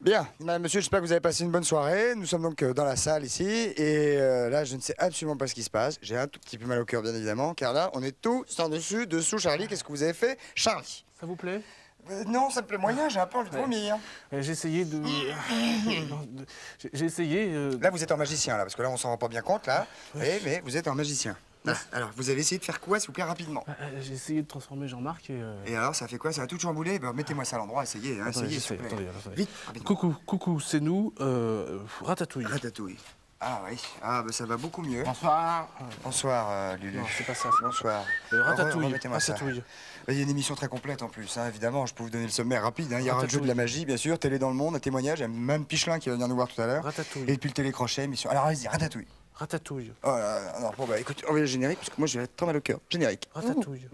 Bien, monsieur, j'espère que vous avez passé une bonne soirée. Nous sommes donc dans la salle ici, et là, je ne sais absolument pas ce qui se passe. J'ai un tout petit peu mal au cœur, bien évidemment, car là, on est tous en dessus, dessous. Charlie, qu'est-ce que vous avez fait? Charlie. Ça vous plaît? Non, ça me plaît moyen, j'ai un peu envie de vomir. J'ai essayé de... J'ai essayé... Là, vous êtes un magicien, là, parce que là, on s'en rend pas bien compte, là. Oui, mais vous êtes un magicien. Ah, alors, vous avez essayé de faire quoi, s'il vous plaît, rapidement? J'ai essayé de transformer Jean-Marc et... Et alors, ça fait quoi? Ça a tout chamboulé? Ben, mettez-moi ça à l'endroit, essayez, hein, essayez, s'il vous plaît. Attendez. Vite, rapidement. Coucou, c'est nous, Ratatouille. Ratatouille. Ah oui, ah bah ça va beaucoup mieux. Bonsoir. Bonsoir, Lulu. Non, c'est pas ça. Bonsoir. Ratatouille. Remettez-moi ça. Ratatouille. Il y a une émission très complète en plus, hein, évidemment, je peux vous donner le sommaire rapide. Hein. Il y aura le jeu de la magie, bien sûr, télé dans le monde, un témoignage, il y a même Pichelin qui va venir nous voir tout à l'heure. Ratatouille. Et puis le télécrochet, émission. Alors allez-y, Ratatouille. Ratatouille. Oh là là, alors bon bah écoute, on va le générique, parce que moi j'ai très mal au cœur. Générique. Ratatouille.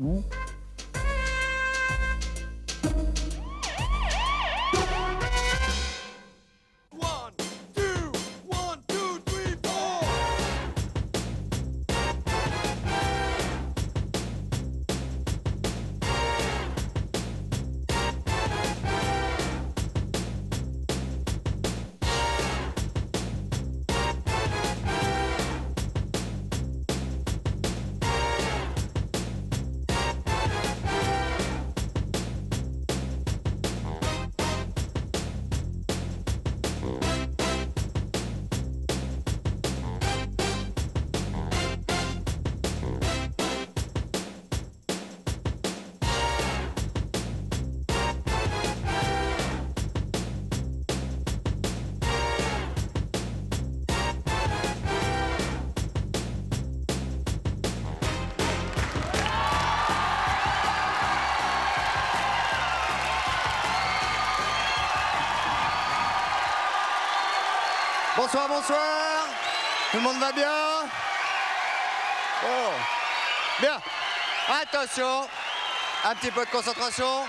Bonsoir, bonsoir. Tout le monde va bien? Oh. Bien. Attention. Un petit peu de concentration.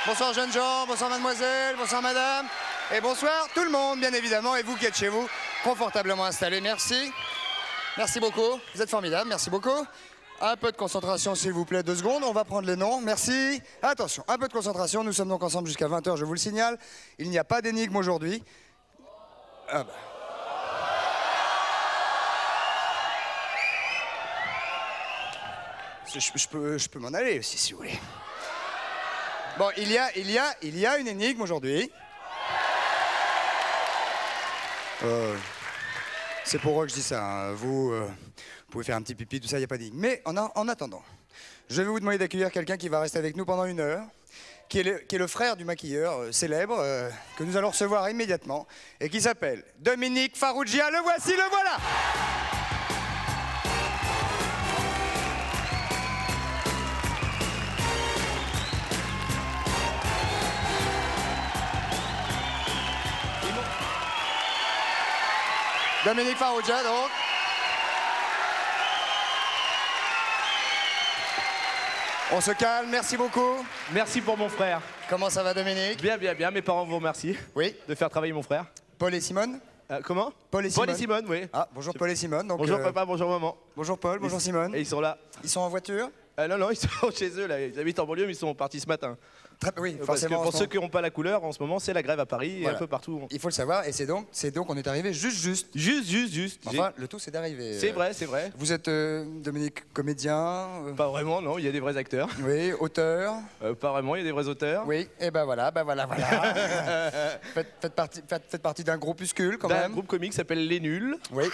Bonsoir jeunes gens, bonsoir mademoiselle, bonsoir madame. Et bonsoir tout le monde, bien évidemment. Et vous qui êtes chez vous, confortablement installés. Merci. Merci beaucoup. Vous êtes formidables, merci beaucoup. Un peu de concentration, s'il vous plaît, 2 secondes. On va prendre les noms. Merci. Attention, un peu de concentration. Nous sommes donc ensemble jusqu'à 20 h, je vous le signale. Il n'y a pas d'énigme aujourd'hui. Ah bah. Je peux m'en aller aussi, si vous voulez. Bon, il y a une énigme aujourd'hui. C'est pour eux que je dis ça. Hein. Vous pouvez faire un petit pipi, tout ça, il n'y a pas d'énigme. Mais en attendant, je vais vous demander d'accueillir quelqu'un qui va rester avec nous pendant 1 heure, qui est le frère du maquilleur célèbre, que nous allons recevoir immédiatement, et qui s'appelle Dominique Farrugia. Le voici, le voilà! Dominique Farrugia, donc. On se calme, merci beaucoup. Merci pour mon frère. Comment ça va, Dominique? Bien, mes parents vous remercient. Oui. De faire travailler mon frère. Paul et Simone? Comment? Paul et Simone. Paul et Simone, oui. Ah, bonjour Paul et Simone. Donc, bonjour papa, bonjour maman. Bonjour Paul, bonjour Simone. Et ils sont là. Ils sont en voiture? Non, ils sont chez eux, là. Ils habitent en banlieue, mais ils sont partis ce matin. Oui, Parce forcément. que pour ceux qui n'ont pas la couleur, en ce moment, c'est la grève à Paris Voilà. et un peu partout. Il faut le savoir, et c'est donc on est arrivé juste. Juste. Enfin, le tout c'est d'arriver. C'est vrai. Vous êtes, Dominique, comédien? Pas vraiment, non, il y a des vrais acteurs. Oui, auteur? Pas vraiment, il y a des vrais auteurs. Oui, et ben voilà. Faites partie d'un groupuscule, quand même. Un groupe comique qui s'appelle Les Nuls. Oui.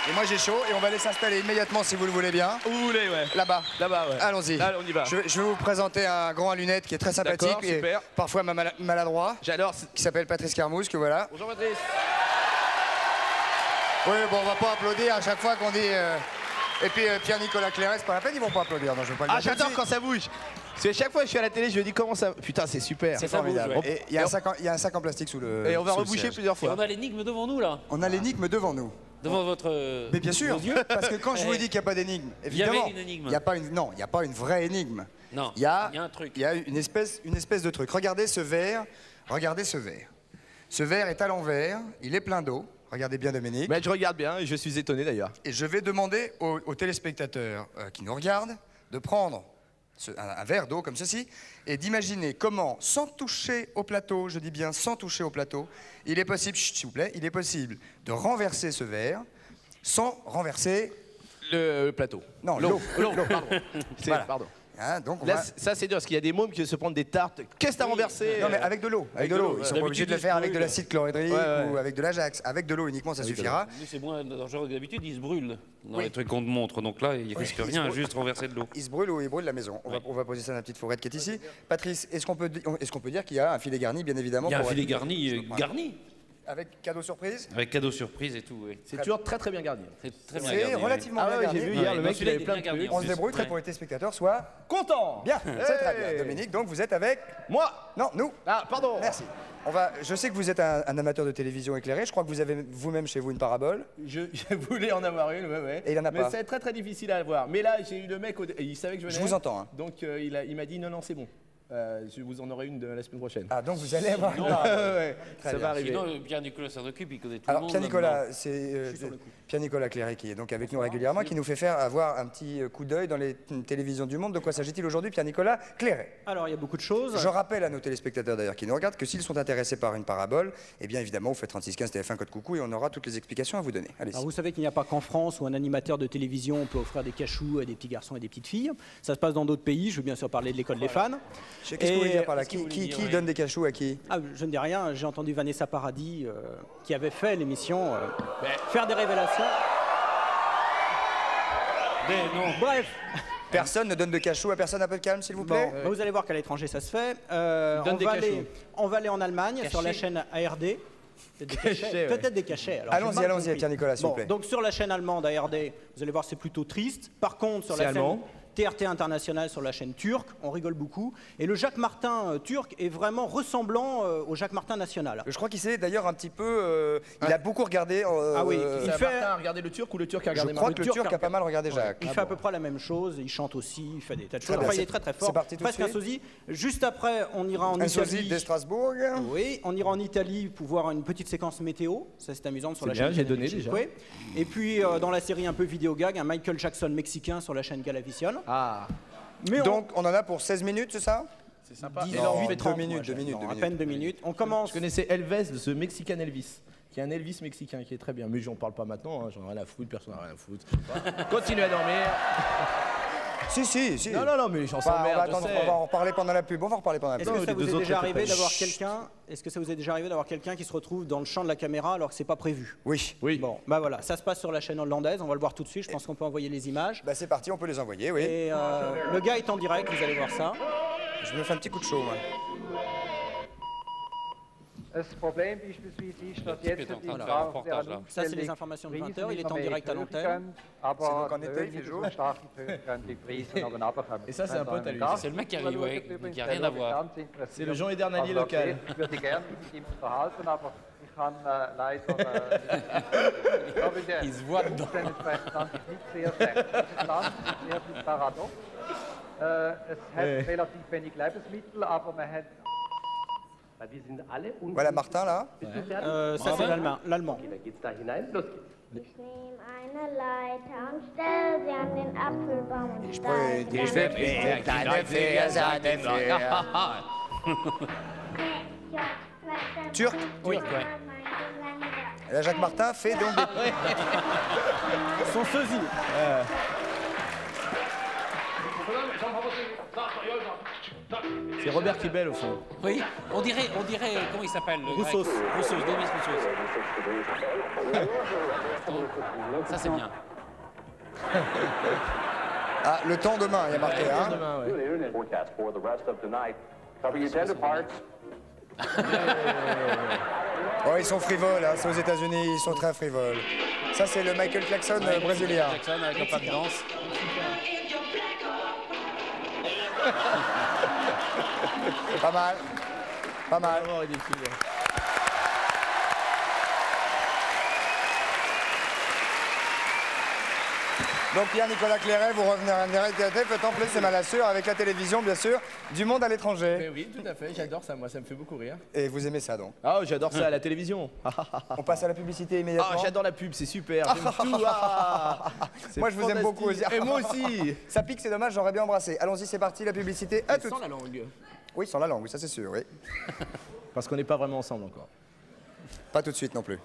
Et moi j'ai chaud, et on va aller s'installer immédiatement si vous le voulez bien. Où vous voulez, ouais. Là-bas. Là-bas, ouais. Allons-y. Là, on y va. Je vais vous présenter un grand à lunettes qui est très sympathique. D'accord, super. Et parfois maladroit. J'adore. Qui s'appelle Patrice Carmouze, que voilà. Bonjour Patrice. Oui, bon, on va pas applaudir à chaque fois qu'on dit... Et puis Pierre-Nicolas Clairet, c'est pas la peine, ils vont pas applaudir. Non, je veux pas le dire. J'adore quand ça bouge. Parce que chaque fois que je suis à la télé, je me dis comment ça... Putain, c'est super. C'est formidable. Et il y a un sac en plastique sous le... Et on va sous le reboucher siège. plusieurs fois. Et on a l'énigme devant nous, là. On a l'énigme devant nous. Devant votre... Mais bien sûr, vos yeux. parce que quand je vous dis qu'il n'y a pas d'énigme, évidemment... Il y avait une énigme. Il n'y a pas une... Non, il n'y a pas une vraie énigme. Non, Il y a un truc. Il y a une espèce de truc. Regardez ce verre. Regardez ce verre. Ce verre est à l'envers, il est plein d'eau. Regardez bien, Dominique. Mais je regarde bien et je suis étonné d'ailleurs. Et je vais demander aux téléspectateurs qui nous regardent de prendre un verre d'eau comme ceci, et d'imaginer comment, sans toucher au plateau, je dis bien sans toucher au plateau, il est possible, chut, s'il vous plaît, il est possible de renverser ce verre sans renverser... Le plateau. Non, l'eau. Pardon. Voilà. Pardon. Hein, donc on Là, va- ça c'est dur parce qu'il y a des mômes qui se prennent des tartes. Qu'est-ce que t'as renversé Non, mais avec de l'eau. Avec de l'eau. Ils sont pas obligés de le faire avec de l'acide chlorhydrique Ouais. ou avec de l'Ajax. Avec de l'eau uniquement, ça suffira. Nous, c'est moins dangereux que d'habitude, ils se brûlent dans les trucs qu'on te montre. Donc là, il risque rien, juste renverser de l'eau. Il se brûle ou il brûle la maison. On va poser ça dans la petite fourrette qui est ici. Patrice, est-ce qu'on peut dire qu'il y a un filet garni, bien évidemment Il y a un pour- filet garni, Avec cadeau surprise. avec cadeau surprise et tout. Oui. C'est toujours très très bien gardé. C'est très bien C'est gardé, oui. relativement Ah bien ouais, garni. j'ai vu Ouais, hier, le non, mec il celui-là, avait il est plein de bien gardé, trucs. On se plus. débrouille très Ouais. pour que les téléspectateurs soient Content. bien. C'est très bien. Hey. Dominique, donc vous êtes avec... Moi. Non, nous. Ah pardon. Merci. Je sais que vous êtes un amateur de télévision éclairée. Je crois que vous avez vous-même chez vous une parabole. Je voulais en avoir une, ouais. Et il en a mais pas. c'est très très difficile à avoir. Mais là, j'ai eu le mec, il savait que je venais. Je vous entends, hein. Donc il m'a dit non, c'est bon. Je vous en aurai une la semaine prochaine. Ah, donc vous allez avoir... Non. Ouais, Très ça bien. va arriver. Sinon, Pierre-Nicolas s'en occupe, il connaît tout le Alors monde. Pierre-Nicolas, c'est Pierre-Nicolas Cléry qui est donc avec nous régulièrement, qui nous fait faire avoir un petit coup d'œil dans les télévisions du monde. De quoi s'agit-il aujourd'hui, Pierre-Nicolas Cléry? Alors, il y a beaucoup de choses. Je rappelle à nos téléspectateurs d'ailleurs qui nous regardent que s'ils sont intéressés par une parabole, eh bien évidemment, vous faites 3615 TF1 code coucou et on aura toutes les explications à vous donner. Allez-y. Alors, vous savez qu'il n'y a pas qu'en France où un animateur de télévision peut offrir des cachous à des petits garçons et des petites filles. Ça se passe dans d'autres pays. Je veux bien sûr parler de l'école des fans. Qu'est-ce que vous voulez dire par là? qu'est-ce que vous voulez Qui dire, ouais. donne des cachous à qui? Ah, je ne dis rien. J'ai entendu Vanessa Paradis, qui avait fait l'émission, faire des révélations. Mais non. Bref, Personne ne donne de cachous à personne, un peu de calme s'il vous bon, plaît. bah, vous allez voir qu'à l'étranger ça se fait. donne des cachous. On va aller en Allemagne Cachets. sur la chaîne ARD. Peut-être des cachets. Cachets, ouais. Peut-être des cachets. Alors, j'ai mal Allons-y, compris. Pierre-Nicolas, s'il vous Bon, plaît. donc sur la chaîne allemande ARD, vous allez voir c'est plutôt triste. Par contre, sur C'est la allemand. chaîne TRT International, sur la chaîne turque, on rigole beaucoup. Et le Jacques Martin turc est vraiment ressemblant au Jacques Martin national. Je crois qu'il s'est d'ailleurs un petit peu... il a beaucoup regardé... Ah oui, Il il fait- Martin a regardé le turc ou le turc a je regardé crois Martin que le Turc a pas mal regardé Jacques. Il fait à peu près la même chose, il chante aussi, il fait des tas de Très choses. bien, Enfin, il c'est- est très très fort. c'est parti tout de Presque un suite. sosie. Juste après, on ira en Un sosie Italie. de Strasbourg. Oui, on ira en Italie pour voir une petite séquence météo. Ça, c'est amusant sur la C'est bien, chaîne. j'ai donné Canal+. déjà. Oui. Et puis, dans la série un peu vidéo gag, un Michael Jackson mexicain sur la chaîne Galavision. Ah, Mais Donc on en a pour 16 minutes, c'est ça? c'est sympa. on... Et alors, 18, 30, 2 minutes, moi, 2 minutes, non, 2 à minutes. peine 2 minutes. On commence. Je connaissais Elvis, ce Mexicain Elvis, qui est un Elvis mexicain qui est très bien. Mais j'en parle pas maintenant, hein, j'en ai rien à foutre, personne n'a rien à foutre. Continue à dormir. Si. Non, mais j'en Bah, on va s'emmerde, je attendre, sais. on va en reparler pendant la pub. On va en reparler pendant la Est-ce pub. que ça les vous deux est autres déjà répètent. arrivé d'avoir quelqu'un Est-ce que ça vous est déjà arrivé d'avoir quelqu'un qui se retrouve dans le champ de la caméra alors que c'est pas prévu? Oui. Oui. Bon, bah voilà, ça se passe sur la chaîne hollandaise. On va le voir tout de suite. Je pense qu'on peut envoyer les images. Bah c'est parti, on peut les envoyer, oui. Et le gars est en direct. Vous allez voir ça. Je me fais un petit coup de chaud, moi. Das Problem beispielsweise ist, dass type jetzt est en die train de faire un Frau reportage, là. Ça, c'est les informations de 20h. Il est en direct à l'antenne. C'est Aber donc en été, die il fait Löhne chaud. so stark erhöht können, die Preise aber runterkommen. Et ça, c'est un pote à lui. C'est le mec qui arrive, ouais, qui a rien à voir. C'est le Jean Edernalier local. Ich würde gerne mit ihm unterhalten, aber ich kann leider ich glaube, der Il se voit dedans. Umstände entsprechend nicht sehr schlecht. Das Land ist sehr viel paradox. Es hat relativ wenig Lebensmittel, aber man hat Wir sind alle Voilà Martin, là. Ça, c'est l'allemand. Da geht's da hinein. Los geht's. Ich nehme eine Leiter und stell sie an den Apfelbaum und Ich bin kleine Fehlseite Turc. Oui. Et là, Jacques Martin fait donc des... Son sosie. C'est Robert Kibel au fond. Oui, on dirait, comment il s'appelle le Roussos. grec Roussos, Demis Roussos. Ça c'est bien. Ah, le temps demain, il y a marqué, hein. Demain, ouais. Forecast for the rest of tonight. Cover your tender parts. Oh, ils sont frivoles, hein. C'est aux États-Unis, ils sont très frivoles. Ça, c'est le Michael Jackson brésilien. Jackson avec le pas de danse. Pas mal. Pas mal. Vraiment ridicule. Donc Pierre-Nicolas Clairet, vous revenez en direct faites plus c'est Malassure avec la télévision, bien sûr, du monde à l'étranger. Mais oui, tout à fait, j'adore ça, moi, ça me fait beaucoup rire. Et vous aimez ça donc? Ah, j'adore ça à la télévision. On passe à la publicité immédiatement. Ah, j'adore la pub, c'est super, j'aime tout. Ah, c'est moi, je vous aime beaucoup aussi. Et moi aussi. Ça pique, c'est dommage, j'aurais bien embrassé. Allons-y, c'est parti, la publicité. À tout. Sans la langue. Oui, sans la langue, ça c'est sûr, oui. Parce qu'on n'est pas vraiment ensemble encore. Pas tout de suite non plus.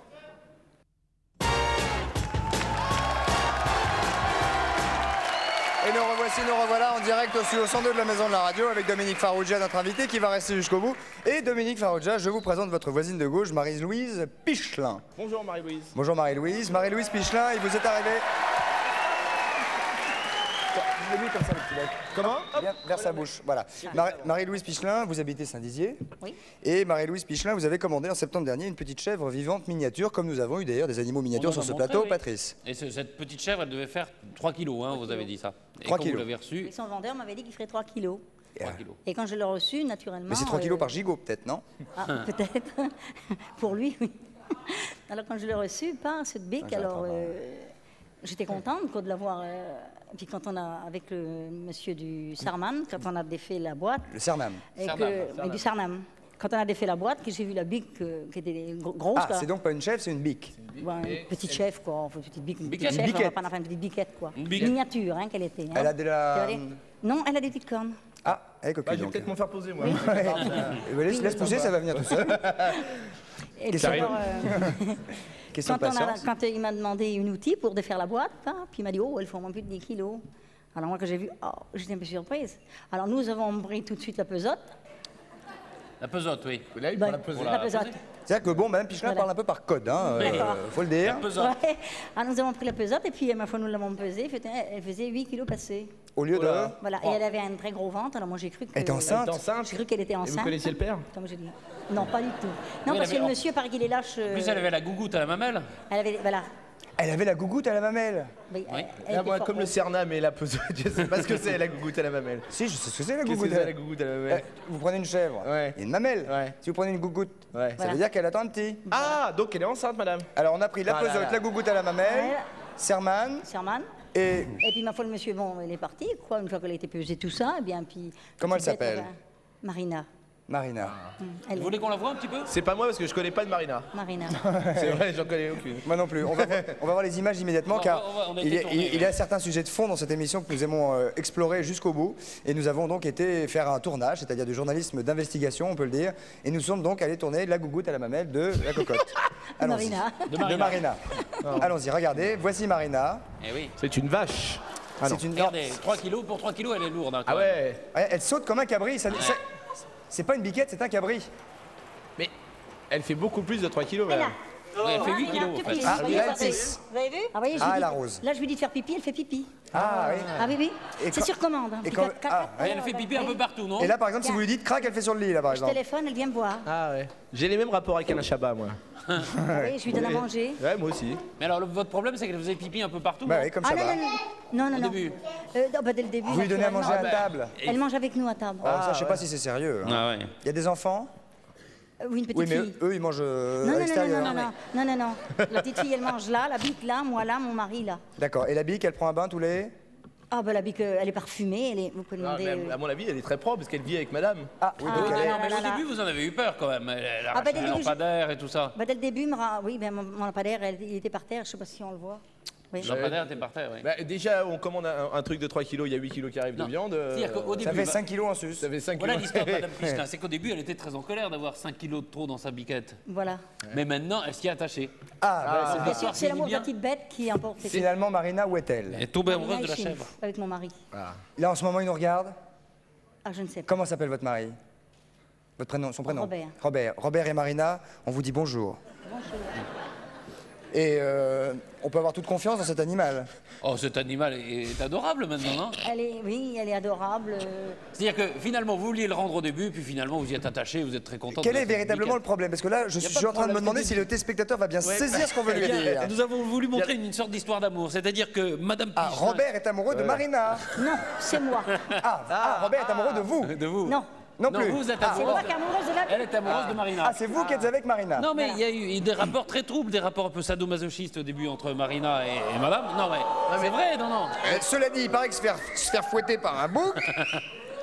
Et nous revoici, nous revoilà en direct aussi au 102 de la Maison de la Radio avec Dominique Farrugia, notre invité, qui va rester jusqu'au bout. Et Dominique Farrugia, je vous présente votre voisine de gauche, Marie-Louise Pichelin. Bonjour Marie-Louise. Bonjour Marie-Louise. Marie-Louise Pichelin, il vous est arrivé... Lui comme ça, le petit bec. Comment? Bien, vers sa bouche, voilà. Marie-Louise Pichelin, vous habitez Saint-Dizier. Oui. Et Marie-Louise Pichelin, vous avez commandé en septembre dernier une petite chèvre vivante miniature, comme nous avons eu d'ailleurs des animaux miniatures sur ce plateau, oui. Patrice. Et cette petite chèvre, elle devait faire 3 kilos, hein, vous avez dit ça. Et 3 quand kilos. vous l'avez reçue, Et son vendeur m'avait dit qu'il ferait 3 kilos. 3 kilos. Et quand je l'ai reçu, naturellement... Mais c'est 3 kilos par gigot, peut-être, non? Ah, peut-être. Pour lui, oui. Alors quand je l'ai reçu, pas cette bique, alors j'étais contente quoi, de l'avoir... Puis quand on a, avec le monsieur du Sarnam, quand on a défait la boîte... Le Sarnam. Mais du Sarnam. Quand on a défait la boîte, que j'ai vu la bique qui était grosse... Ah, c'est donc pas une chèvre, c'est une bique. Une petite chèvre, quoi. Enfin, une petite bique, une Biquette. petite chèvre, Biquette. on va pas en faire une petite biquette, quoi. Une biquette. Miniature, hein, qu'elle était. Hein. Elle a de la... Non, elle a des petites cornes. Ah, elle est Bah, coquille, je vais donc. peut-être m'en faire poser moi. Laisse pousser, ça va venir tout seul. Et Question- puis alors, Question de patience. quand il m'a demandé un outil pour défaire la boîte, hein, puis il m'a dit, oh, elles font moins plus de 10 kilos. Alors moi, quand j'ai vu, oh, j'étais un peu surprise. Alors nous avons pris tout de suite la pesote. La pesote, oui. Là, il Ben, prend la pesée. la pesote. C'est-à-dire que bon, Madame Pichelin Voilà. parle un peu par code, hein, D'accord. faut le dire. La pesote. Ouais. Alors nous avons pris la pesote et puis ma foi, nous l'avons pesée. Elle faisait 8 kilos passés. Au lieu de... Voilà. Et elle avait un très gros ventre. Alors moi, j'ai cru que... Elle était enceinte? T'es enceinte? J'ai cru qu'elle était Et enceinte. vous connaissiez le père? Comme je dis. Non, pas du tout. Non, Oui, parce que elle le avait- monsieur, paraît qu'il est lâche. En plus, elle avait la gougoute à la mamelle. Elle avait, voilà. Elle avait la gougoute à la mamelle. Mais Oui. elle Là, était moi, fort comme le grosse. Cernam et la pesée, je sais pas ce que c'est la gougoute à la mamelle. Si, je sais ce que c'est la Qu'est-ce que gougoute. c'est la gougoute à la mamelle? Vous prenez une chèvre, Ouais. il y a une mamelle. Ouais. Si vous prenez une gougoute, Ouais. ça Voilà. veut dire qu'elle attend un petit. Ah, donc elle est enceinte, madame. Alors on a pris la Ah là pesote, là. la gougoute à la mamelle, Ouais. Serman, Serman. et Et puis ma foi, le monsieur, bon, il est parti, quoi, une fois qu'elle a été pesée, tout ça, et bien, puis... Comment elle puis, s'appelle? Marina. Marina. Elle Vous est- voulez qu'on la voit un petit peu? C'est pas moi parce que je connais pas de Marina. Marina. C'est vrai, j'en connais aucune. Moi non plus. On va voir les images immédiatement On va- car on a il été y a- tourné, il y a certains sujets de fond dans cette émission que nous aimons explorer jusqu'au bout. Et nous avons donc été faire un tournage, c'est-à-dire du journalisme d'investigation, on peut le dire. Et nous sommes donc allés tourner la gougoute à la mamelle de la cocotte. Allons-y. Marina. De Marina. Allons-y, regardez. Voici Marina. Eh oui. C'est une vache. Ah non. C'est une... Regardez, 3 kilos, pour 3 kilos, elle est lourde. Hein, quand Ah même. ouais. Ouais, elle saute comme un cabri. C'est pas une biquette, c'est un cabri. Mais elle fait beaucoup plus de 3 kilos, madame. Ouais, elle fait 8 Marina, kilos, en pipi. fait. Ah, Vous voyez, là, elle ça fait- pisse. Vous avez vu Ah, voyez, je Ah, lui elle dis- arrose. Là, je lui dis de faire pipi, elle fait pipi. Ah oui. Ah oui, oui. Et C'est quand- sur commande. Hein. et Puis quand- quand- ah, Ouais, elle fait pipi un peu partout, non? Et là, par exemple, si vous lui dites crac, elle fait sur le lit, là, par Je exemple. téléphone, elle vient me voir. Ah ouais. J'ai les mêmes rapports avec Alain Chabat, moi. Ah oui, je lui donne à manger. Ouais, moi aussi. Mais alors, votre problème, c'est qu'elle faisait pipi un peu partout. Bah non oui, comme Ah ça non, va. non, non, non, Au non. début. Non, bah, dès le début. Vous lui donnez à manger à naturellement. table. Elle mange avec nous à table. Oh, ça, je sais pas si c'est sérieux. hein. Ah ouais. Il y a des enfants? Oui, une petite Oui, mais fille. eux, ils mangent Non, à non, non, l'extérieur. non, non, non, non, non. La petite fille, elle mange là, la bique là, moi là, mon mari là. D'accord. Et la bique, elle prend un bain tous les... Ah, bah la bique, elle est parfumée, elle est... vous pouvez Ah, demander... mais à mon avis, elle est très propre parce qu'elle vit avec madame. Ah, oui, Ah, donc Ah, elle est... non, mais là, au là. début, vous en avez eu peur quand même. Elle a Ah, bah, dès arraché le les début, lampadaires et tout ça. Bah, dès le début, oui, ben, mon lampadaire, il était par terre, je sais pas si on le voit. Oui. Le lampadaire était par terre, oui. Bah, déjà, on commande un truc de 3 kilos, il y a 8 kilos qui arrivent Non. de viande. C'est-à-dire qu'au Ça début, fait 5 kilos en sus. Ça fait 5 voilà kilos. l'histoire de Madame Pichelin, c'est qu'au début, elle était très en colère d'avoir 5 kilos de trop dans sa biquette. Voilà. Mais maintenant, elle s'y est attachée. Ah, bah, Bien sûr, c'est l'amour de bien. la petite bête qui emporte. c'est finalement, Marina, où est-elle? Elle est tombée Marina amoureuse de est la chez nous, chèvre. avec mon mari. Là, en ce moment, il nous regarde. Ah, je ne sais pas. Comment s'appelle votre mari? Votre prénom, son prénom? Robert. Robert. Robert et Marina, on vous dit bonjour. Bonjour. Et on peut avoir toute confiance dans cet animal. Oh, cet animal est adorable maintenant, non? Oui, elle est adorable. C'est-à-dire que finalement, vous vouliez le rendre au début, puis finalement, vous y êtes attaché, vous êtes très content. Quel de est cette véritablement le biquette. problème? Parce que là, je Y a suis pas de en train de me problème, demander c'est si le téléspectateur va bien saisir ce qu'on veut lui Eh bien, dire. nous avons voulu montrer une sorte d'histoire d'amour, c'est-à-dire que Madame Ah, Pichelin... Robert est amoureux de Marina. Non, c'est moi. Ah, Robert est amoureux de vous. De vous. Non, Non Non, plus. vous êtes C'est amoureuse. moi qui est amoureuse de la Elle est amoureuse de Marina. Ah, c'est vous qui êtes avec Marina. Non, mais il y a eu des rapports très troubles, des rapports un peu sadomasochistes au début entre Marina et madame. Non, mais c'est vrai, non. Cela dit, il paraît que se faire fouetter par un bouc.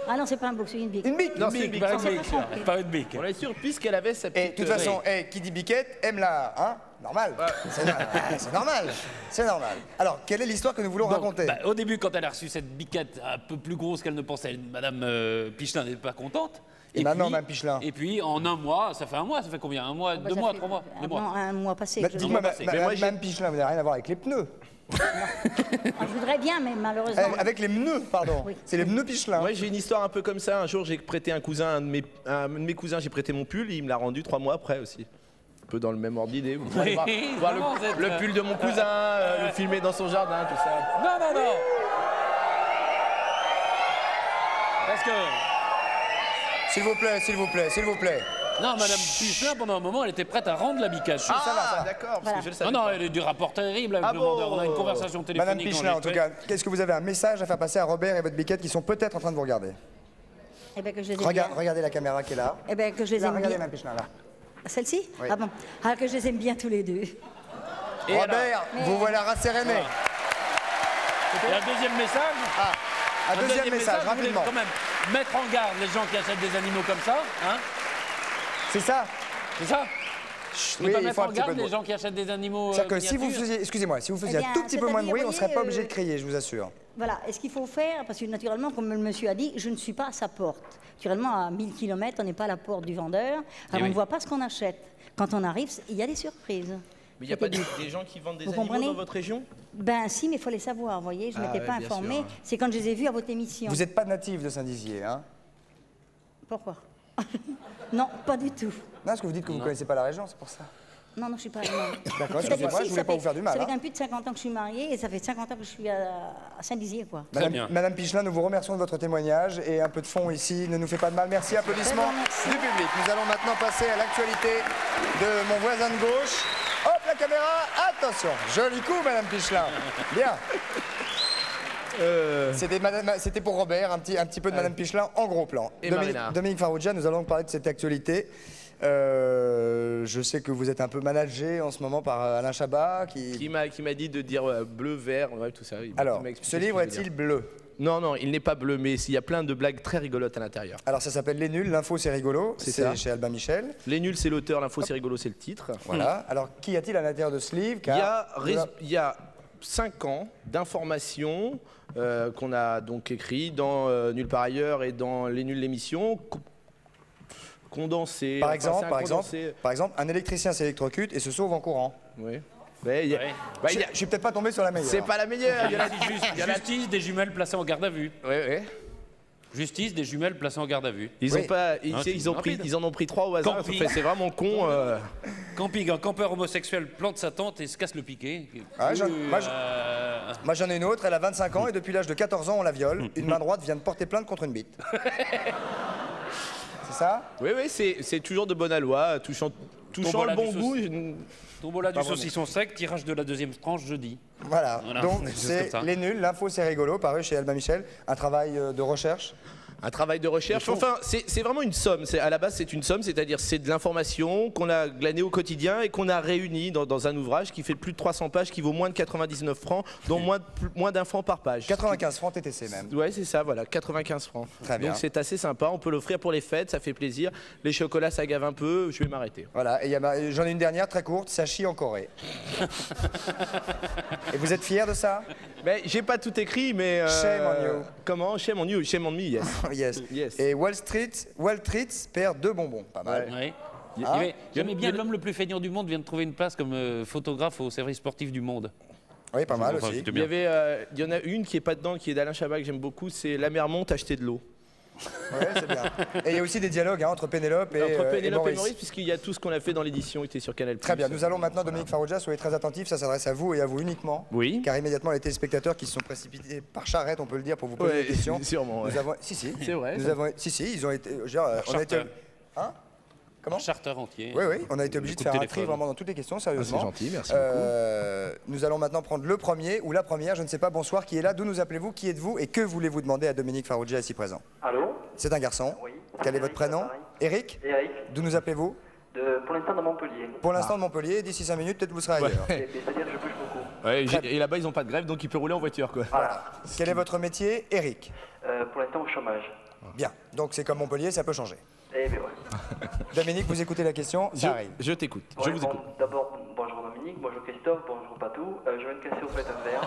Ah non, c'est pas un bouc, c'est une bique. Une bique. Non, c'est une Pas bique. une bique, pas une bique. On est sûr, puisqu'elle avait sa petite... Et de toute façon, qui dit biquette aime la... Hein? Normal. C'est normal. C'est normal. Alors, quelle est l'histoire que nous voulons Donc, raconter? au début, quand elle a reçu cette biquette un peu plus grosse qu'elle ne pensait, madame Pichelin n'était pas contente. Et maintenant, Mme Pichelin. Et puis, en un mois, ça fait un mois, ça fait combien? Un mois, Bah, 2 ça mois, fait 3 mois? 2 mois. Non, un mois passé. Bah, que je dites-moi, dis. Mais moi, j'ai- Mme Pichelin, vous n'avez rien à voir avec les pneus. Je voudrais bien, mais malheureusement. Avec les pneus, pardon. Oui. C'est les pneus Pichelin. Moi, j'ai une histoire un peu comme ça. Un jour, j'ai prêté un de mes cousins, j'ai prêté mon pull, il me l'a rendu 3 mois après aussi. Un peu dans le même ordre d'idée. Vous pouvez voir vraiment, vous êtes, le pull de mon cousin, le filmer dans son jardin, tout ça. Non. Parce que... S'il vous plaît, s'il vous plaît, s'il vous plaît. Non, madame Pichelin, pendant un moment, elle était prête à rendre la biquette. ça va, ça. D'accord, parce que je le savais. Non, elle a eu du rapport terrible avec Ah le bon vendeur. On a une conversation téléphonique. Madame Pichelin, en tout cas, qu'est-ce que vous avez un message à faire passer à Robert et votre biquette qui sont peut-être en train de vous regarder? Eh bien, que je les aime bien. Regardez la caméra qui est là. Eh bien, que je les Là, aime regardez bien. Mme Pichelin, là. Celle-ci Oui. Ah bon. Alors que je les aime bien tous les deux. Et Robert, vous voilà rasséréné. Et un deuxième message. Un deuxième message, vous voulez rapidement. quand même mettre en garde les gens qui achètent des animaux comme ça, hein? C'est ça? C'est ça? Oui, Ne pas il mettre faut un en petit garde peu de les bruit. gens qui achètent des animaux. C'est-à-dire que si vous miniatures. faisiez, excusez-moi, si vous faisiez Eh bien, un tout petit peu moins de bruit, on ne serait pas c'est-à-dire, obligé de crier, je vous assure. Voilà. Et ce qu'il faut faire, parce que naturellement, comme le monsieur a dit, je ne suis pas à sa porte. Naturellement, à 1000 km, on n'est pas à la porte du vendeur. Alors, on ne voit pas ce qu'on achète. Quand on arrive, il y a des surprises. Mais il n'y a pas des gens qui vendent des Vous animaux comprenez dans votre région? Ben si, mais il faut les savoir, vous voyez. Je ne m'étais pas bien informée. sûr. C'est quand je les ai vus à votre émission. Vous n'êtes pas natif de Saint-Dizier, hein? Pourquoi Non, pas du tout. Non, parce que vous dites que vous ne connaissez pas la région, c'est pour ça. Non, je ne suis pas. D'accord, excusez-moi, je ne voulais pas vous faire du mal. Ça fait hein. quand même plus de 50 ans que je suis mariée et ça fait 50 ans que je suis à Saint-Dizier, quoi. Très bien. Madame Pichelin, nous vous remercions de votre témoignage et un peu de fond ici ne nous fait pas de mal. Merci, applaudissements Merci. du public. Nous allons maintenant passer à l'actualité de mon voisin de gauche. Hop, la caméra, attention. Joli coup, Madame Pichelin. Bien. C'était pour Robert, un petit peu de Madame Pichelin en gros plan. Et Marina. Dominique Farrugia, nous allons donc parler de cette actualité. Je sais que vous êtes un peu managé en ce moment par Alain Chabat Qui m'a dit de dire bleu, vert, ouais, tout ça. Alors, ce livre est-il bleu? Non, il n'est pas bleu, mais il y a plein de blagues très rigolotes à l'intérieur. Alors ça s'appelle Les Nuls, l'info c'est rigolo, C'est ça. c'est chez Albin Michel. Les nuls, c'est l'auteur, l'info, c'est rigolo, c'est le titre. Voilà. Alors qu'y a-t-il à l'intérieur de ce livre? Il y a 5 ans d'informations qu'on a donc écrit dans Nulle part ailleurs et dans Les Nuls l'émission, condensées. Par enfin, exemple, c'est un condensé. par exemple, un électricien s'électrocute et se sauve en courant. Oui. Mais il y a- Ouais. bah, Je suis peut-être pas tombé sur la meilleure. c'est pas la meilleure. Il y en a Justice des jumelles placées en garde à vue. Ouais. Justice des jumelles placées en garde à vue. Ils Oui. ont pas, c'est ils en ont pris 3 au hasard. Camping. Fait, c'est vraiment con. Camping, un campeur homosexuel plante sa tente et se casse le piquet. Ah, Euh, Moi j'en ai une autre, elle a 25 ans et depuis l'âge de 14 ans on la viole. Une main droite vient de porter plainte contre une bite. C'est ça? Oui, c'est toujours de bonne loi, touchant Tombola le bon du goût. Tombola du Pas vraiment. saucisson sec, tirage de la deuxième tranche jeudi. Voilà. Voilà, Donc des choses c'est comme ça. Les Nuls, l'info c'est rigolo, paru chez Albin Michel. Un travail de recherche. Un travail de recherche. Enfin, c'est vraiment une somme. À la base, c'est une somme, c'est-à-dire c'est de l'information qu'on a glanée au quotidien et qu'on a réunie dans un ouvrage qui fait plus de 300 pages, qui vaut moins de 99 francs, dont moins d'un franc par page. 95 francs TTC même. Ouais, c'est ça, voilà, 95 francs. Très bien. Donc c'est assez sympa, on peut l'offrir pour les fêtes, ça fait plaisir. Les chocolats, ça gave un peu, je vais m'arrêter. Voilà, et j'en ai une dernière très courte, ça chie en Corée. Et vous êtes fiers de ça? Mais j'ai pas tout écrit, mais. Shame on you. Comment? Shame on you, shame on me, yes. Yes. Yes. Et Wall Street perd 2 bonbons, pas mal. Ouais. Ah. J'aimais bien l'homme le plus feignant du monde vient de trouver une place comme photographe au service sportif du Monde. Oui, pas mal Enfin, aussi. c'était Il y bien. il y en a une qui est pas dedans, qui est d'Alain Chabat, que j'aime beaucoup, c'est La mer monte, acheter de l'eau. Ouais, c'est bien. Et il y a aussi des dialogues entre Pénélope et, Entre Pénélope et Maurice. Maurice, puisqu'il y a tout ce qu'on a fait dans l'édition, était sur Canal+. Très bien, nous allons maintenant, Dominique Farrugia, soyez très attentifs, ça s'adresse à vous et à vous uniquement. Oui. Car immédiatement, les téléspectateurs qui se sont précipités par charrette, on peut le dire, pour vous poser Ouais, des questions. sûrement, ouais. Nous avons... Si, si. C'est vrai, Nous ça. avons... Si, ils ont été... je veux dire, on a été... Charter. Hein? Comment? Un charter entier. Oui, on a été obligé de Coup faire de un tri téléphone. vraiment dans toutes les questions, sérieusement. c'est gentil, merci Nous allons maintenant prendre le premier ou la première, je ne sais pas, bonsoir, qui est là, d'où nous appelez-vous, qui êtes-vous et que voulez-vous demander à Dominique Farrugia ici présent? Allô? C'est un garçon. Oui. Quel est votre prénom? Eric. Eric. D'où nous appelez-vous? Pour l'instant de Montpellier. Pour l'instant de Montpellier, d'ici 5 minutes, peut-être vous serez ailleurs. C'est-à-dire que je bouge beaucoup. Ouais, et là-bas, ils n'ont pas de grève, donc il peut rouler en voiture, quoi. Voilà. Quel est votre métier? Eric. Pour l'instant au chômage. Bien, donc c'est comme Montpellier, ça peut changer. Eh bien ouais. Dominique, vous écoutez la question? Ça arrive. Je t'écoute, Ouais, je vous écoute. D'abord, bonjour Dominique, bonjour Christophe, bonjour Patou. Je viens de casser au fait un verre.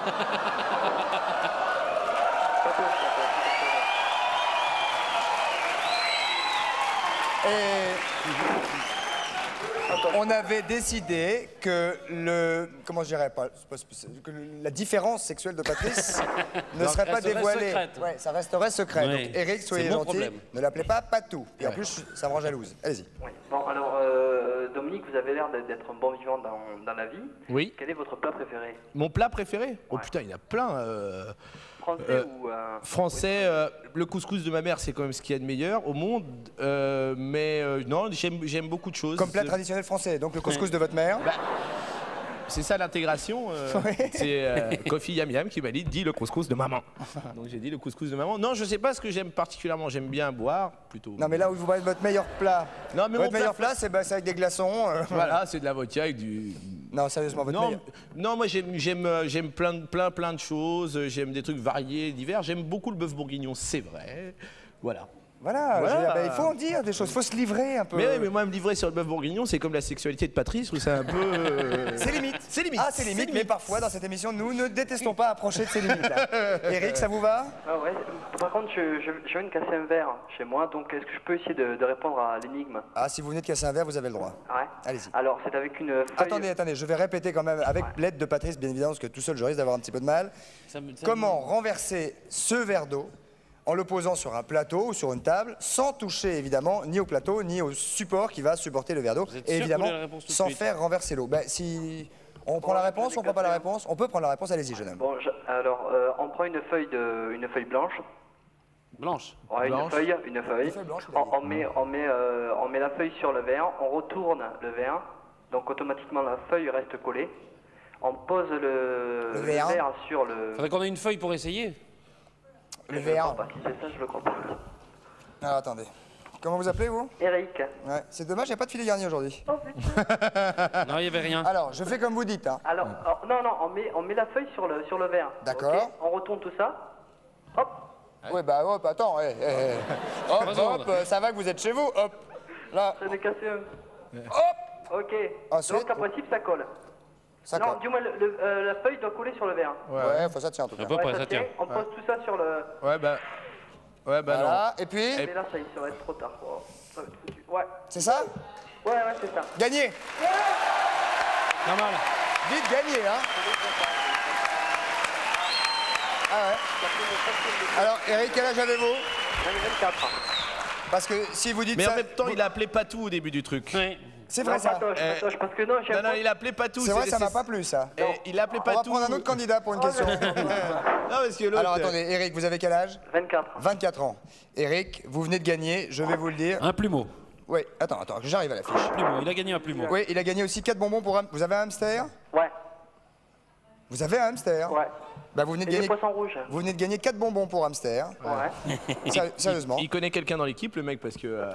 On avait décidé que comment je dirais pas, que la différence sexuelle de Patrice ne serait pas dévoilée. Secrète. Ouais, ça resterait secret. Oui. Donc Eric, soyez C'est mon gentil, problème. ne l'appelez pas Patou. Et en plus, ça me rend jalouse. Allez-y. Oui. Bon, alors Dominique, vous avez l'air d'être un bon vivant dans la vie. Oui. Quel est votre plat préféré? Mon plat préféré? Oh putain, il y en a plein. Français ou Français, le couscous de ma mère, c'est quand même ce qu'il y a de meilleur au monde. Non, j'aime beaucoup de choses. Comme plat traditionnel français, donc le couscous de votre mère. C'est ça l'intégration. C'est Kofi Yam Yam qui m'a dit le couscous de maman. Donc j'ai dit le couscous de maman. Non, je sais pas ce que j'aime particulièrement. J'aime bien boire plutôt. Non, mais là où vous parlez de votre meilleur plat. Non, mais votre mon meilleur plat, c'est avec des glaçons. Voilà, c'est de la vodka avec du. Non, sérieusement, votre meilleur. Non, moi j'aime plein de choses. J'aime des trucs variés, divers. J'aime beaucoup le bœuf bourguignon, c'est vrai. Voilà. Voilà, je veux dire, il faut en dire des choses, il faut se livrer un peu. Mais moi, me livrer sur le bœuf bourguignon, c'est comme la sexualité de Patrice, où c'est un peu. C'est limite. C'est limite. Ah, c'est limite, mais parfois dans cette émission, nous ne détestons pas approcher de ces limites-là. Eric, ça vous va? Ah ouais. Par contre, je viens de casser un verre chez moi, donc est-ce que je peux essayer de répondre à l'énigme? Ah, si vous venez de casser un verre, vous avez le droit. Ouais. Allez-y. Alors, c'est avec une feuille... Attendez, je vais répéter quand même, avec l'aide de Patrice, bien évidemment, parce que tout seul, je risque d'avoir un petit peu de mal. Comment renverser ce verre d'eau en le posant sur un plateau ou sur une table, sans toucher évidemment ni au plateau ni au support qui va supporter le verre d'eau, et évidemment sans faire renverser l'eau. Si on prend la réponse ou on prend pas la réponse? On peut prendre la réponse, allez-y jeune homme. Bon, alors, on prend une feuille blanche. Blanche. Ouais, Blanche. une feuille. Blanche, on met la feuille sur le verre, on retourne le verre, donc automatiquement la feuille reste collée. On pose le verre sur le... Faudrait qu'on ait une feuille pour essayer. Le verre. Si c'est ça, je le crois pas. Alors attendez. Comment vous appelez vous? Eric. Ouais, c'est dommage, il n'y a pas de filet garni aujourd'hui. Oh putain. Non, il n'y avait rien. Alors, je fais comme vous dites. Hein. Alors, non, on met la feuille sur le verre. D'accord. Okay, on retourne tout ça. Hop. Ouais, bah hop, attends. Hop, ça va que vous êtes chez vous. Hop. Là. Ça n'est cassé un. Hop. Ok. Ensuite, donc, en principe, ça colle. Ça non, colle. du moins, la feuille doit coller sur le verre. Ouais, ça tient en tout cas. Ça tient. On pose tout ça sur le... Ouais, bah voilà. non. Et puis Mais là, ça va être trop tard. Oh, ça va être foutu. Ouais. C'est ça? Ouais, c'est ça. Gagné. Pas mal. Vite gagné, hein. Ah ouais. Alors, Eric, quel âge avez-vous? J'en ai 24. Parce que si vous dites Mais ça... en même temps, il a appelé Patou au début du truc. Oui. C'est vrai ça. Patoche, parce que non, j'aime Non, il a appelé Patou. C'est vrai, ça m'a pas plu ça. Il a appelé On va Patou. prendre un autre candidat pour une question. Non, parce que l'autre. Alors attendez, Eric, vous avez quel âge? 24. 24 ans. Eric, vous venez de gagner, je vais vous le dire. Un plumeau. Oui, attends, j'arrive à la fiche. Plumeau. Il a gagné un plumeau. Oui, il a gagné aussi 4 bonbons pour un... Vous avez un hamster? Ouais. Vous avez un hamster? Ouais. Bah vous venez de Et des gagner... poissons rouges. Vous venez de gagner 4 bonbons pour hamster. Ouais. Sérieusement. Il connaît quelqu'un dans l'équipe, le mec, parce que.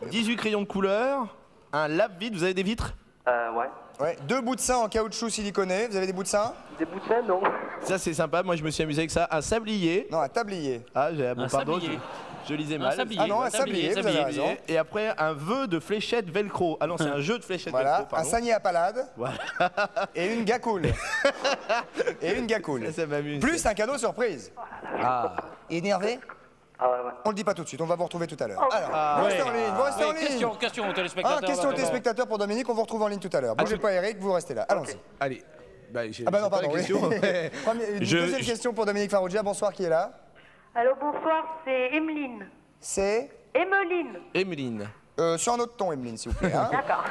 18 crayons de couleur, un lave-vide. Vous avez des vitres? Ouais. Ouais, 2 bouts de sein en caoutchouc siliconé. Vous avez des bouts de sein? Des bouts de sein, non. Ça, c'est sympa. Moi, je me suis amusé avec ça. Un sablier. Non, un tablier. Ah, Un pardon. sablier. Je lisais Un mal. sablier. Ah non, un sablier, vous avez raison. Et après, un vœu de fléchettes velcro. Ah non, c'est un jeu de fléchettes Voilà, velcro. un Pardon. sanier à palade. Voilà. Et une gacoule. Et une gacoule. Ça m'amuse. Plus un cadeau surprise. Ah. Énervé? Ah ouais. On le dit pas tout de suite, on va vous retrouver tout à l'heure. Alors, vous restez en ligne, vous restez en ligne. Question aux téléspectateurs. Question aux d'abord. téléspectateurs pour Dominique, on vous retrouve en ligne tout à l'heure. Bougez pas Eric, vous restez là. Allons-y. Allez. Bah, j'ai Ah bah non, pas la pardon. question. Une deuxième question pour Dominique Farrugia. Bonsoir, qui est là? Allô, bonsoir, c'est Emeline. C'est Emeline. Emeline. sur un autre ton, Emeline, s'il vous plaît. Hein. D'accord.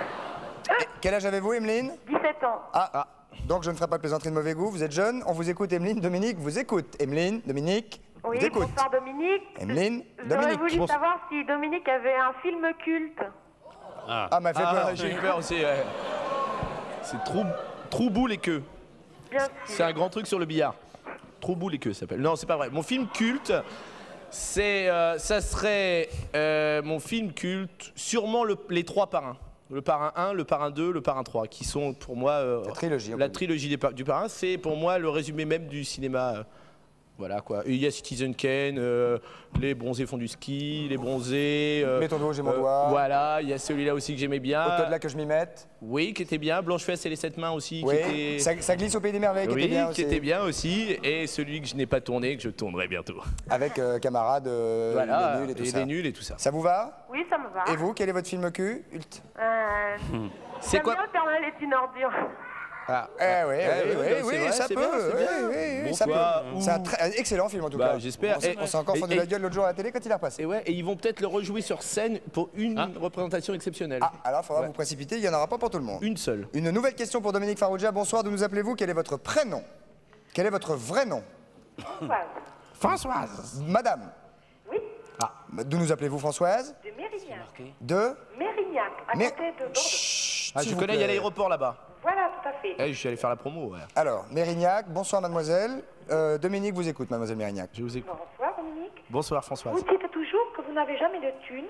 Quel âge avez-vous, Emeline? 17 ans. Ah. Donc je ne ferai pas de plaisanterie de mauvais goût. Vous êtes jeune, on vous écoute, Emeline. Dominique vous écoute. Emeline, Dominique Oui, vous écoute. bonsoir Dominique. Emeline, J'aurais Dominique. voulu savoir si Dominique avait un film culte. Ah, m'a fait peur. J'ai eu peur aussi. C'est Trouboule et queue. Bien sûr. C'est un grand truc sur le billard. Trouboule et queue, ça s'appelle. Non, c'est pas vrai. Mon film culte, Ça serait mon film culte, sûrement les 3 parrains. Le parrain 1, le parrain 2, le parrain 3, qui sont pour moi... la trilogie du parrain, c'est pour moi le résumé même du cinéma. Voilà quoi. Il y a Citizen Kane, les bronzés font du ski, les bronzés... Mets ton doigt, j'ai mon doigt. Voilà, il y a celui-là aussi que j'aimais bien. Au-delà que je m'y mette. Oui, qui était bien. Blanche-Fesse et les 7 mains aussi. Oui, qui était... ça glisse au pays des merveilles, qui était bien aussi. qui était bien aussi. Et celui que je n'ai pas tourné, que je tournerai bientôt. Avec camarades, voilà, les nuls et tout ça. Les nuls et tout ça. Ça vous va? Oui, ça me va. Et vous, quel est votre film culte? C'est quoi? Le Père Noël est une ordure. Ah, oui, ça peut. C'est un très excellent film en tout cas. J'espère. On s'est encore fendu la gueule l'autre jour à la télé quand il est repassé. Et ils vont peut-être le rejouer sur scène pour une représentation exceptionnelle. Ah, alors il faudra vous précipiter, il n'y en aura pas pour tout le monde. Une seule. Une nouvelle question pour Dominique Farrugia. Bonsoir, d'où nous appelez-vous? Quel est votre prénom? Quel est votre vrai nom? Françoise. Madame? Oui. Ah, d'où nous appelez-vous, Françoise? De Mérignac. De Mérignac, à côté de Bordeaux. Je connais, il y a l'aéroport là-bas. Voilà, tout à fait. Je suis allé faire la promo. Ouais. Alors, Mérignac, bonsoir mademoiselle. Dominique vous écoute, mademoiselle Mérignac. Je vous écoute. Bonsoir, Dominique. Bonsoir, Françoise. Vous dites toujours que vous n'avez jamais de thunes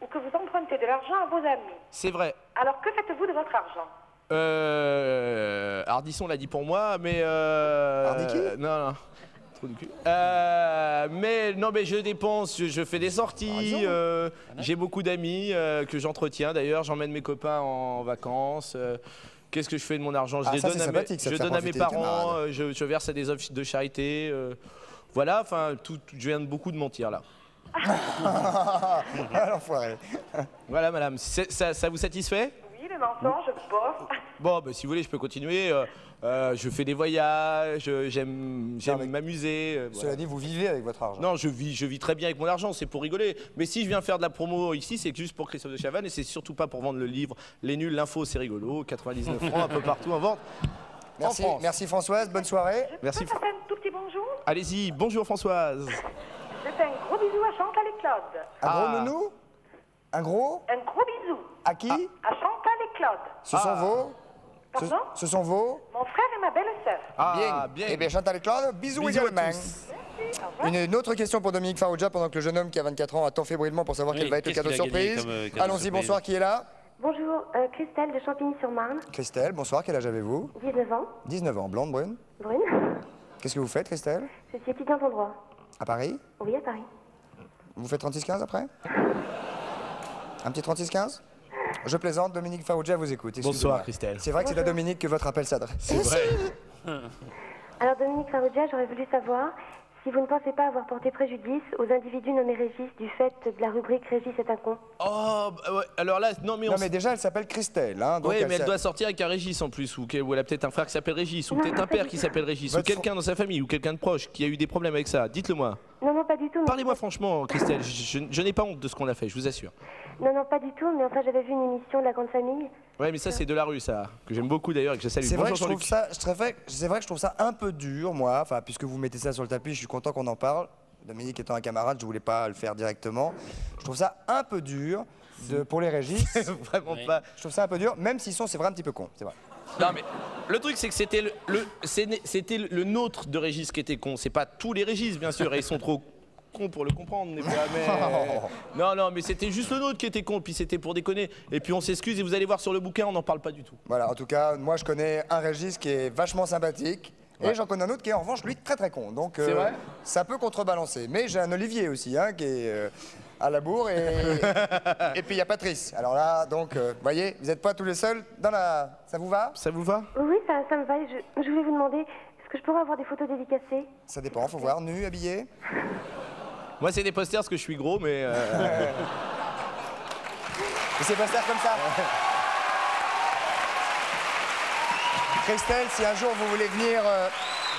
ou que vous empruntez de l'argent à vos amis. C'est vrai. Alors, que faites-vous de votre argent? Ardisson l'a dit pour moi, mais... Ardiki? Non. Trop du cul. Mais non, mais je dépense, je fais des sorties, j'ai beaucoup d'amis que j'entretiens d'ailleurs, j'emmène mes copains en vacances. Qu'est-ce que je fais de mon argent? Je les donne à mes parents, je verse à des œuvres de charité. Voilà, enfin, je viens de beaucoup de mentir là. L'enfoiré. Voilà, madame, ça vous satisfait? Oui, le mensonge, bof. Bon, bah, si vous voulez, je peux continuer. Je fais des voyages, j'aime m'amuser. Cela dit, vous vivez avec votre argent. Non, je vis très bien avec mon argent, c'est pour rigoler. Mais si je viens faire de la promo ici, c'est juste pour Christophe de Chavannes et c'est surtout pas pour vendre le livre Les Nuls, l'info, c'est rigolo, 99 francs un peu partout en vente. Merci, merci Françoise, bonne soirée. Merci. Je peux passer un tout petit bonjour? Allez-y, bonjour Françoise. Je fais un gros bisou à Chantal et Claude. Un gros nounou? Un gros? Un gros bisou. À qui? À Chantal et Claude. Ce sont vos? Pardon? Ce sont vos? Mon frère et ma belle-sœur. Bien. Eh bien, Chantal et Claude, bisous également. Une autre question pour Dominique Farrugia, pendant que le jeune homme qui a 24 ans attend fébrilement pour savoir quel va être le cadeau de surprise. Allons-y, bonsoir, qui est là? Bonjour, Christelle de Champigny-sur-Marne. Christelle, bonsoir, quel âge avez-vous? 19 ans. 19 ans, blonde, brune? Brune. Qu'est-ce que vous faites, Christelle? Je suis étudiante en droit. À Paris? Oui, à Paris. Vous faites 36-15 après? Un petit 36-15? Je plaisante, Dominique Farrugia vous écoute. Bonsoir Christelle. C'est vrai que c'est à Dominique que votre appel s'adresse. C'est vrai. Alors Dominique Farrugia, j'aurais voulu savoir si vous ne pensez pas avoir porté préjudice aux individus nommés Régis du fait de la rubrique Régis est un con. Oh, bah ouais, alors là, non mais déjà elle s'appelle Christelle. Hein, oui, mais elle doit sortir avec un Régis en plus, ou elle a peut-être un frère qui s'appelle Régis, ou peut-être un père qui s'appelle Régis, ou quelqu'un dans sa famille, ou quelqu'un de proche qui a eu des problèmes avec ça. Dites-le moi. Non, non, pas du tout. Parlez-moi franchement, Christelle, je n'ai pas honte de ce qu'on a fait, je vous assure. Non, non, pas du tout, mais enfin j'avais vu une émission de La Grande Famille. Ouais, mais ça c'est de la rue, ça, que j'aime beaucoup d'ailleurs et que je salue. C'est vrai que je trouve ça, je trouve ça un peu dur, moi. Enfin, puisque vous mettez ça sur le tapis, je suis content qu'on en parle. Dominique étant un camarade, je voulais pas le faire directement. Je trouve ça un peu dur pour les Régis. Vraiment pas. Je trouve ça un peu dur, même s'ils sont, c'est vrai, un petit peu con, c'est vrai. Non mais le truc c'est que c'était le nôtre de Régis qui était con. C'est pas tous les Régis bien sûr, et ils sont trop cons pour le comprendre. Non, mais c'était juste le nôtre qui était con, puis c'était pour déconner. Et puis on s'excuse et vous allez voir sur le bouquin, on n'en parle pas du tout. Voilà, en tout cas, moi je connais un Régis qui est vachement sympathique. Et j'en connais un autre qui est en revanche, lui, très très con. Donc vrai ça peut contrebalancer. Mais j'ai un Olivier aussi, hein, qui est à la bourre. Et puis il y a Patrice. Alors là, donc, vous voyez, vous n'êtes pas tous les seuls dans la... Ça vous va? Ça vous va? Oui, ça me va. Je voulais vous demander, est-ce que je pourrais avoir des photos dédicacées? Ça dépend, faut voir. Nu, habillé? Moi, c'est des posters parce que je suis gros, mais... Et c'est posters comme ça? Christelle, si un jour vous voulez venir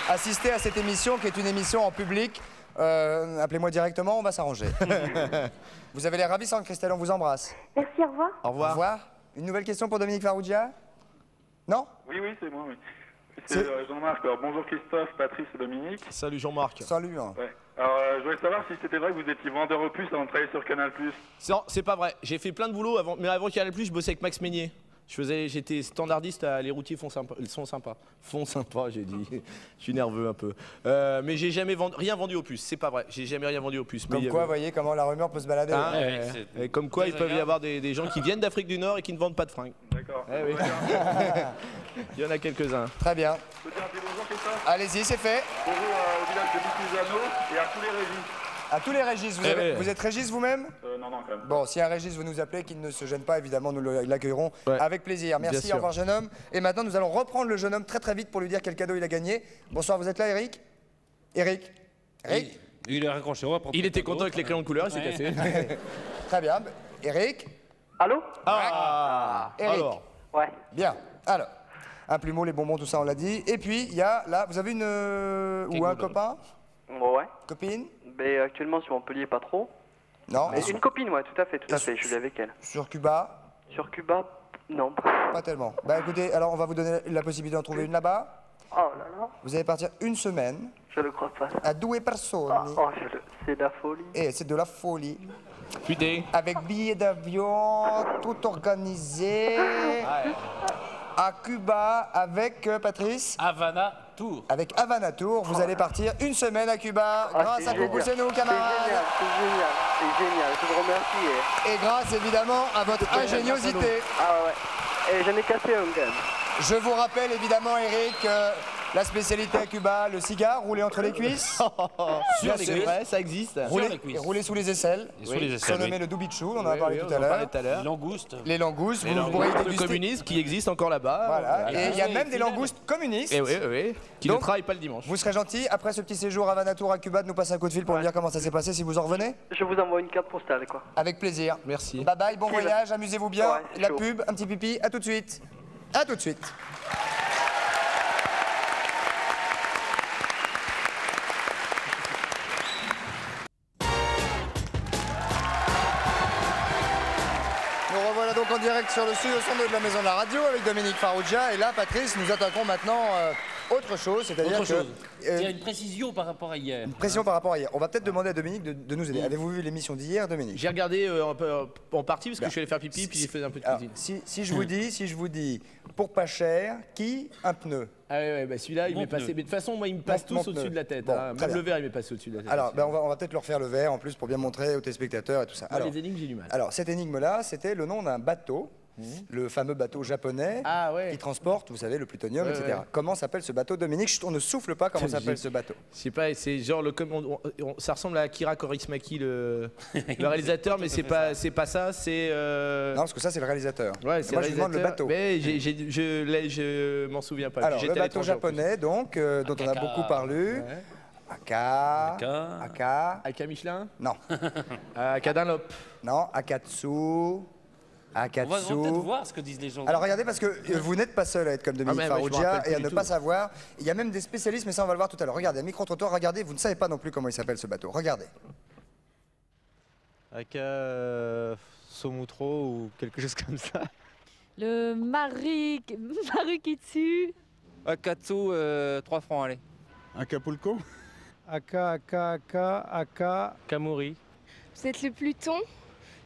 assister à cette émission, qui est une émission en public, appelez-moi directement, on va s'arranger. Vous avez l'air ravissante, Christelle, on vous embrasse. Merci, au revoir. Au revoir. Au revoir. Une nouvelle question pour Dominique Farrugia? Non? Oui, c'est moi, oui. C'est Jean-Marc. Alors, bonjour Christophe, Patrice et Dominique. Salut Jean-Marc. Salut. Hein. Ouais. Alors, je voulais savoir si c'était vrai que vous étiez vendeur opus avant de travailler sur Canal+. Non, c'est pas vrai. J'ai fait plein de boulot, mais avant Canal+, je bossais avec Max Meignier. J'étais standardiste à Les Routiers Font Sympa. Font Sympa, j'ai dit. Je suis nerveux un peu. Mais j'ai jamais rien vendu aux puces. C'est pas vrai. J'ai jamais rien vendu aux puces. Comme quoi, vous voyez comment la rumeur peut se balader. Hein, et comme quoi, il peut y avoir des gens qui viennent d'Afrique du Nord et qui ne vendent pas de fringues. D'accord. Oui. Il y en a quelques-uns. Très bien. Je peux dire un petit bonjour, Christophe? Allez-y, c'est fait. Bonjour au village de Bicuzano et à tous les régis. À tous les Régis, vous êtes Régis vous-même? Non, quand même. Bon, si un Régis veut nous appeler, qu'il ne se gêne pas, évidemment, nous l'accueillerons avec plaisir. Merci, Bien au revoir jeune homme. Et maintenant, nous allons reprendre le jeune homme très vite pour lui dire quel cadeau il a gagné. Bonsoir, vous êtes là, Eric? Eric? Il est raccroché. Il était content avec les crayons de couleur, il s'est cassé. Très bien. Eric? Allô? Eric. Alors. Ouais. Bien. Alors, un plumeau, les bonbons, tout ça, on l'a dit. Et puis, il y a là, vous avez une... ou un copain? Ouais. Copine? Mais actuellement sur Montpellier, pas trop. Non. Mais une copine, ouais, tout à fait. Je suis avec elle. Sur Cuba? Sur Cuba, non. Pas tellement. Bah écoutez, alors on va vous donner la possibilité d'en trouver une là-bas. Oh là là. Vous allez partir une semaine. Je le crois pas. À 2 personnes. C'est de la folie. Et c'est de la folie. Putain. Avec billets d'avion, tout organisé. À Cuba avec Patrice. Havana Tour. Avec Havana Tour, vous allez partir une semaine à Cuba grâce à Coucou c'est nous, camarades. C'est génial, je vous remercie. Et grâce évidemment à votre ingéniosité. Ah ouais. Et j'en ai cassé un quand même. Je vous rappelle évidemment, Eric, la spécialité à Cuba, le cigare roulé entre les cuisses. Sur les cuisses, ouais, ça existe. Roulé sous les aisselles. Surnommé le doubichou, on en a parlé tout à l'heure. Les langoustes. Les langoustes, vous pourrez déguster. Le communisme qui existe encore là-bas. Voilà, et il y a même des langoustes communistes. Et oui, qui ne travaillent pas le dimanche. Vous serez gentil, après ce petit séjour à Havana Tour à Cuba, de nous passer un coup de fil pour nous dire comment ça s'est passé, si vous en revenez. Je vous envoie une carte postale, quoi. Avec plaisir. Merci. Bye bye, bon voyage, amusez-vous bien. Ouais, la chaud. pub, un petit pipi, à tout de suite. À tout de suite. Nous revoilà donc en direct sur le studio 102 de la Maison de la Radio avec Dominique Farrugia. Et là, Patrice, nous attaquons maintenant autre chose, c'est-à-dire que... Il y a une précision par rapport à hier. Une précision par rapport à hier. On va peut-être demander à Dominique de nous aider. Avez-vous vu l'émission d'hier, Dominique? J'ai regardé en partie parce que je suis allé faire pipi puis j'ai fait un peu de cuisine. Si je vous dis, pour pas cher, qui un pneu? Ah ouais, bah celui-là, il m'est passé. Mais de toute façon, moi, il me passe tous au-dessus de la tête. Bon, même le verre, il m'est passé au-dessus de la tête. Alors, ben, on va peut-être leur faire le verre en plus pour bien montrer aux téléspectateurs et tout ça. Moi, Alors, les énigmes, j'ai du mal. Alors, cette énigme-là, c'était le nom d'un bateau. Le fameux bateau japonais qui transporte, vous savez, le plutonium, etc. Ouais. Comment s'appelle ce bateau, Dominique? On ne souffle pas, comment s'appelle ce bateau? Je sais pas, c'est genre ça ressemble à Akira Kaurismäki, le réalisateur, mais c'est pas ça, c'est... Non, parce que ça, c'est le réalisateur. Ouais, c'est moi, je vous demande le bateau. Mais je m'en souviens pas. Alors, le bateau japonais, donc, dont on a beaucoup parlé. Ouais. Aka Michelin? Non. Aka Dunlop? Non, Akatsu. Akatsu. On va peut-être voir ce que disent les gens. Alors regardez, parce que vous n'êtes pas seul à être comme Dominique Farrugia et à ne pas savoir. Il y a même des spécialistes, mais ça on va le voir tout à l'heure. Regardez, micro-trottoir, regardez, vous ne savez pas non plus comment il s'appelle ce bateau. Regardez. Aka Somutro ou quelque chose comme ça. Le Marukitsu. Akatsu, 3 francs, allez. Acapulco. Aka Kamuri. Peut-être le Pluton.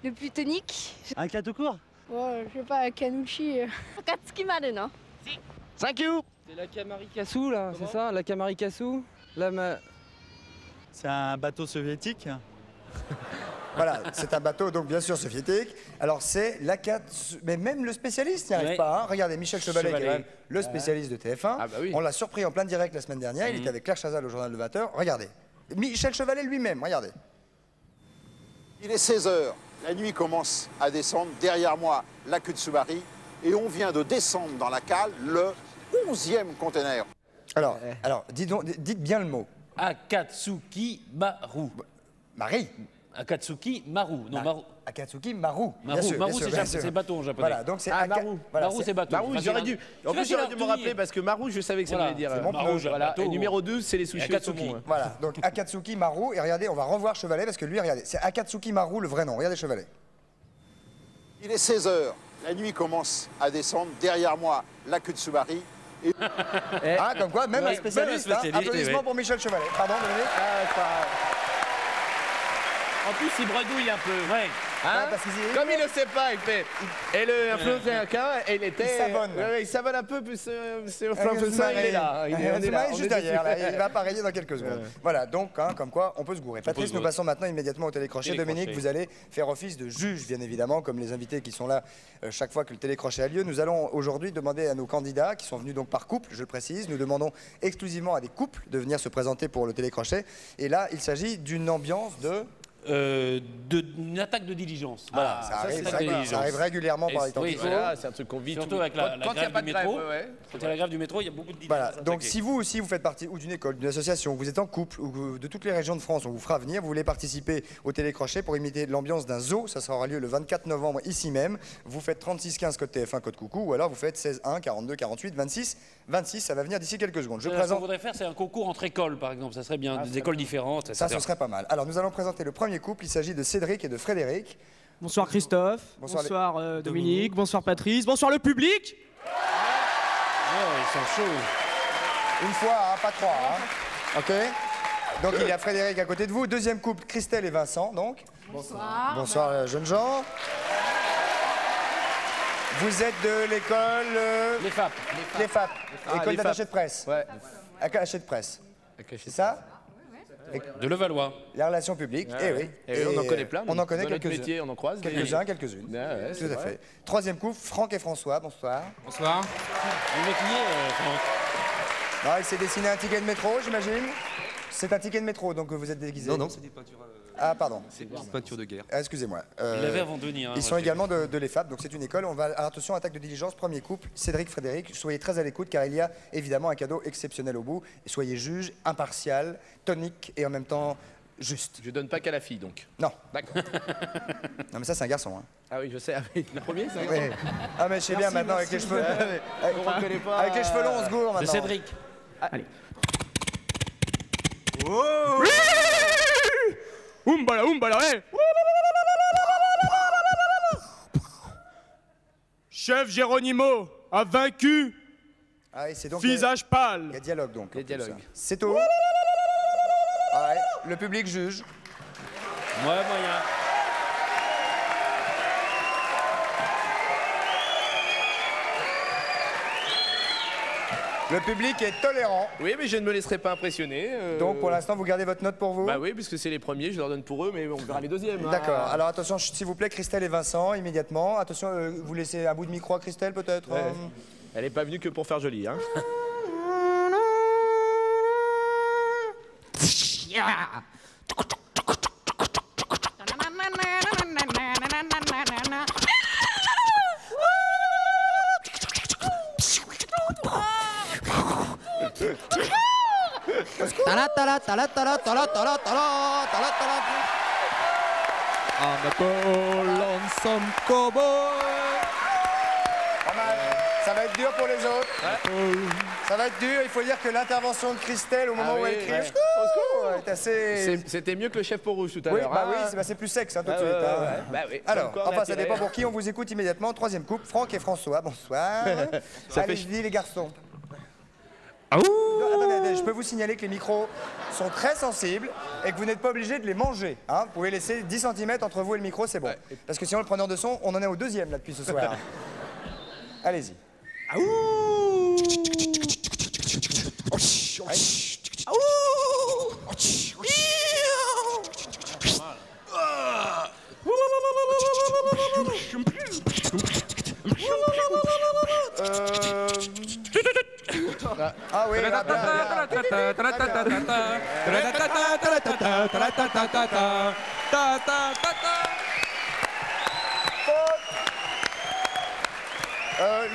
Le plutonique. Un tout court? Oh, je sais pas, Kanushi. Katsukimaru, non? Si. Thank you. C'est la Kamarikasu, là, c'est ça? La Kamarikasu. C'est un bateau soviétique. Voilà, c'est un bateau, donc bien sûr soviétique. Alors c'est l'Akatsu. Mais même le spécialiste n'y arrive pas. Hein. Regardez, Michel Chevalet, qui est même le spécialiste de TF1. Ah bah oui. On l'a surpris en plein direct la semaine dernière. Il était avec Claire Chazal au journal Le 20h. Regardez. Michel Chevalet lui-même, regardez. Il est 16h. La nuit commence à descendre. Derrière moi, la Kutsubari. Et on vient de descendre dans la cale le 11e conteneur. Alors dites bien le mot. Akatsuki Maru. Marie. Akatsuki Maru. Non, Maru. Akatsuki Maru. Maru, c'est bateau en japonais. Voilà, donc c'est Maru. Maru, c'est bateau. Maru, j'aurais dû. En plus, j'aurais dû me rappeler parce que Maru, je savais que ça voulait dire. Maru, voilà. Et numéro 2, c'est les sushis Akatsuki. Voilà, donc Akatsuki Maru. Et regardez, on va revoir Chevalet parce que lui, regardez, c'est Akatsuki Maru le vrai nom. Regardez Chevalet. Il est 16h. La nuit commence à descendre. Derrière moi, la Kutsubari. Et... Ah, comme quoi, même un spécialiste. Applaudissements pour Michel Chevalet. Pardon, Dominique. En plus, il bredouille un peu. Ouais. Hein, parce qu'il- comme il le sait pas, il fait. Et le influenceur, il était. Il savonne. Ouais, il savonne un peu, puis c'est Influenceur, il est là. Il est juste derrière, là. Il va appareiller dans quelques secondes. Voilà, donc, hein, comme quoi, on peut se gourer. Patrice, nous passons maintenant immédiatement au télécrochet. Dominique, vous allez faire office de juge, bien évidemment, comme les invités qui sont là chaque fois que le télécrochet a lieu. Nous allons aujourd'hui demander à nos candidats, qui sont venus donc par couple, je le précise, nous demandons exclusivement à des couples de venir se présenter pour le télécrochet. Et là, il s'agit d'une ambiance de... Une attaque de diligence. Voilà. Ça arrive régulièrement par les temps. Oui, voilà, c'est un truc qu'on vit. Surtout avec la grève du métro. Quand il y a la grève du métro, il y a beaucoup de diligences. Voilà. Donc si vous aussi vous faites partie ou d'une école, d'une association, vous êtes en couple ou de toutes les régions de France, on vous fera venir. Vous voulez participer au télécrochet pour imiter l'ambiance d'un zoo. Ça aura lieu le 24 novembre ici même. Vous faites 36 15 code TF1 code coucou ou alors vous faites 16 1 42 48 26 26. Ça va venir d'ici quelques secondes. Je présente. Ce qu'on voudrait faire, c'est un concours entre écoles, par exemple. Ça serait bien, des écoles différentes. Ça, ce serait pas mal. Alors nous allons présenter le premier couple. Il s'agit de Cédric et de Frédéric. Bonsoir Christophe, bonsoir Dominique, bonsoir Patrice, bonsoir le public. Ils sont chauds. Une fois, hein, pas trois. Hein. Ok. Donc il y a Frédéric à côté de vous. Deuxième couple, Christelle et Vincent. Donc. Bonsoir. Bonsoir jeunes gens. Vous êtes de l'école... Les FAP. Les FAP. École les d'attaché FAP. de presse. Ouais. Attaché de presse. C'est ça? De Levallois. La relation publique, eh oui. Et on en connaît plein. On en connaît dans notre quelques-uns. métier, on en croise. Quelques-uns, quelques-unes. Ouais, Tout à fait. Troisième couple, Franck et François, bonsoir. Bonsoir. Le métier, Franck. Il s'est dessiné un ticket de métro, j'imagine. C'est un ticket de métro, donc vous êtes déguisé. Non, c'est des peintures. Ah, pardon. C'est une peinture de guerre. Excusez-moi. Il l'avait avant de venir. Ils sont également de l'EFAP, donc c'est une école. On va, attention, attaque de diligence, premier couple, Cédric, Frédéric. Soyez très à l'écoute car il y a évidemment un cadeau exceptionnel au bout. Et soyez juge, impartial, tonique et en même temps juste. Je donne pas qu'à la fille donc. Non. D'accord. Non, mais ça, c'est un garçon. Hein. Ah oui, je sais. Ah oui, le premier, c'est un Oui. Ah, mais je sais bien maintenant avec les cheveux. Avec les cheveux longs, on se gourre maintenant. De Cédric. Allez. Oh Umbala, hey. Chef Géronimo a vaincu. Ah, c'est donc visage pâle. Il y a dialogue donc. Il y a dialogue. C'est tout. Ah ouais, le public juge. Ouais, moyen. Le public est tolérant. Oui, mais je ne me laisserai pas impressionner. Donc pour l'instant, vous gardez votre note pour vous? Bah oui, puisque c'est les premiers, je leur donne pour eux, mais on verra les deuxièmes. D'accord. Alors attention, s'il vous plaît, Christelle et Vincent, immédiatement. Attention, vous laissez un bout de micro à Christelle, peut-être Elle n'est pas venue que pour faire joli, hein. Ça va être dur pour les autres. Ça va être dur. Il faut dire que l'intervention de Christelle au moment où elle crie au secours est assez... C'était mieux que le chef pour rouge tout à Oui, l'heure. bah oui, c'est plus sexe hein, tout de suite. Hein. Bah oui. Alors, enfin, ça dépend pour qui. On vous écoute immédiatement. Troisième couple, Franck et François. Bonsoir. Allez-y les garçons. Attendez, je peux vous signaler que les micros sont très sensibles et que vous n'êtes pas obligé de les manger. Hein. Vous pouvez laisser 10 cm entre vous et le micro, c'est bon. Parce que sinon, le preneur de son, on en est au deuxième là depuis ce soir. Allez-y. Ah oui, là,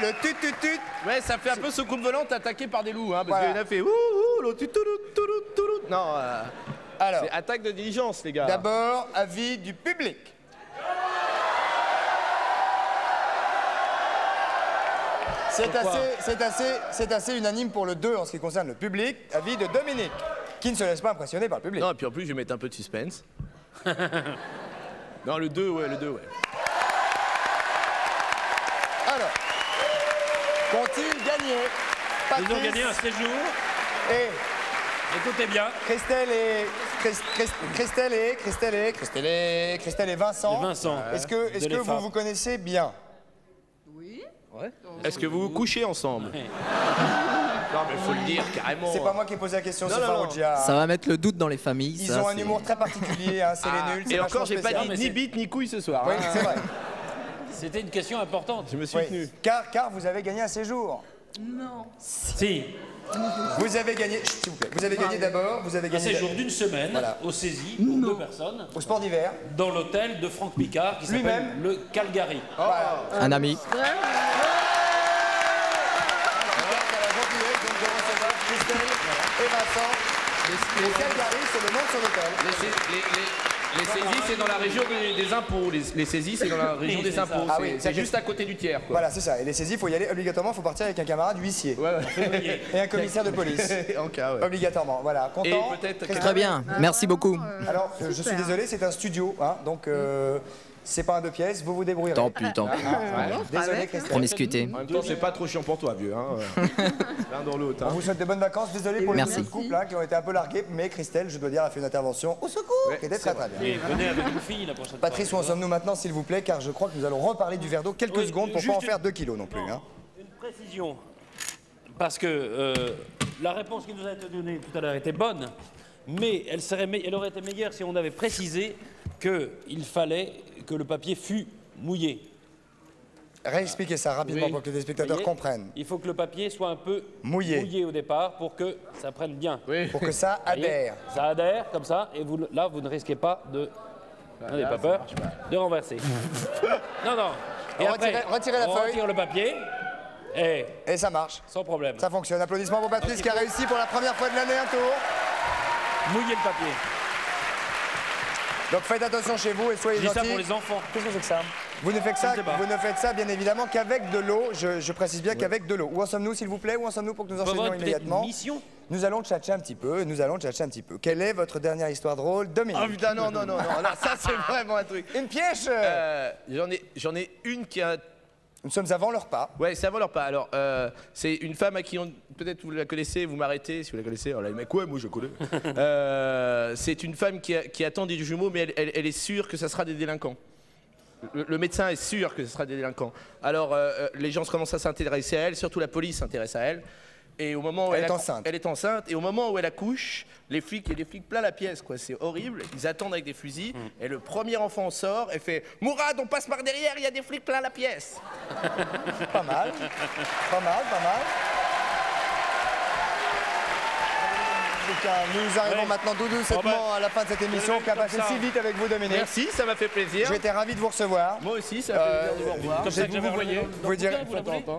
le tut-tut-tut. Ouais, ça fait un peu soucoupe volante attaqué par des loups, hein, parce qu'il y en a fait l'autre tut-tut-tut-tut-tut. Non, alors, c'est attaque de diligence, les gars. D'abord, avis du public. C'est assez unanime pour le 2 en ce qui concerne le public. Avis de Dominique, qui ne se laisse pas impressionner par le public. Non, et puis en plus, je vais mettre un peu de suspense. Non, le 2, ouais, le 2, ouais. Alors, qu'ont-ils gagné? Ils ont gagné un séjour. Et écoutez bien. Christelle et Christelle et Vincent. Et Vincent. Est-ce que vous vous connaissez bien? Oui. Ouais. Est-ce que vous vous couchez ensemble? Non, mais faut le dire carrément. C'est pas moi qui ai posé la question, c'est Farougia. Ça va mettre le doute dans les familles. Ils ont un humour très particulier, hein, c'est les nuls. Et encore, j'ai pas dit ni bite ni couille ce soir. Oui, c'est vrai. C'était une question importante. Je me suis tenu. Car vous avez gagné un séjour. Non. Si. Vous avez gagné, s'il vous plaît, vous avez gagné d'abord, vous avez Un gagné... séjour d'une semaine au Saisie pour 2 personnes. Au sport d'hiver. Dans l'hôtel de Franck Picard qui s'appelle le Calgary. Voilà. Un ami. Et Vincent, le Calgary, c'est le nom de son hôtel. Les saisies, c'est dans la région des impôts. Les saisies, c'est dans la région des impôts. Ah oui, c'est juste à côté du tiers. Quoi. Voilà, c'est ça. Et les saisies, il faut y aller obligatoirement, il faut partir avec un camarade huissier. Et un commissaire de police. En cas, ouais. Obligatoirement, voilà. Content. Et peut-être... Très bien, merci beaucoup. Alors, je suis désolé, c'est un studio, hein, donc c'est pas un 2 pièces, vous vous débrouillerez. Tant pis, tant pis. Désolé, Christelle. Promiscuité. En même temps, c'est pas trop chiant pour toi, vieux. Hein. L'un dans l'autre. On vous souhaite de bonnes vacances. Désolé pour les Merci. deux couples hein, qui ont été un peu largués, mais Christelle, je dois dire, a fait une intervention au secours qui était très très bien. Et venez avec une fille la prochaine fois. Patrice, où en sommes-nous maintenant, s'il vous plaît, car je crois que nous allons reparler du verre d'eau quelques secondes pour pas en faire 2 kilos non plus. Hein. Une précision. Parce que la réponse qui nous a été donnée tout à l'heure était bonne, mais elle aurait été meilleure si on avait précisé qu'il fallait que le papier fût mouillé. Réexpliquez ça rapidement pour que les spectateurs comprennent. Il faut que le papier soit un peu mouillé au départ pour que ça prenne bien. Pour que ça adhère. Ça adhère comme ça, et là, vous ne risquez pas de... N'ayez pas peur de renverser. Non, non. Et après, retirez la on feuille. retire le papier. Et ça marche. Sans problème. Ça fonctionne. Applaudissements pour Patrice qui a réussi pour la première fois de l'année un tour. Mouillez le papier. Donc faites attention chez vous et soyez gentils. Je dis ça pour les enfants. Qu'est-ce que c'est que ça? Vous ne faites ça bien évidemment qu'avec de l'eau. Je précise bien qu'avec de l'eau. Où en sommes-nous s'il vous plaît? Où en sommes-nous pour que nous enchaînions immédiatement? Nous allons tchatcher un petit peu. Quelle est votre dernière histoire drôle, Dominique? Oh putain, non, ça c'est vraiment un truc. Une piège. J'en ai une qui a... Nous sommes avant leur pas. Ouais, c'est avant leur pas. Alors, c'est une femme à qui on... Peut-être vous la connaissez, vous m'arrêtez si vous la connaissez. Alors là, le mec, ouais, moi je connais. C'est une femme qui attend des jumeaux, mais elle est sûre que ça sera des délinquants. Le médecin est sûr que ce sera des délinquants. Alors, les gens commencent à s'intéresser à elle, surtout la police s'intéresse à elle. Et au moment où elle est enceinte, et au moment où elle accouche, les flics plein la pièce, quoi. C'est horrible. Ils attendent avec des fusils, et le premier enfant sort et fait « Mourad, on passe par derrière, il y a des flics plein la pièce !» Pas mal. Nous arrivons maintenant tout doucement à la fin de cette émission qui a passé si vite avec vous, Dominique. Merci, ça m'a fait plaisir. J'ai été ravi de vous recevoir. Moi aussi, ça m'a fait plaisir de vous revoir. Comme ça que vous voyez.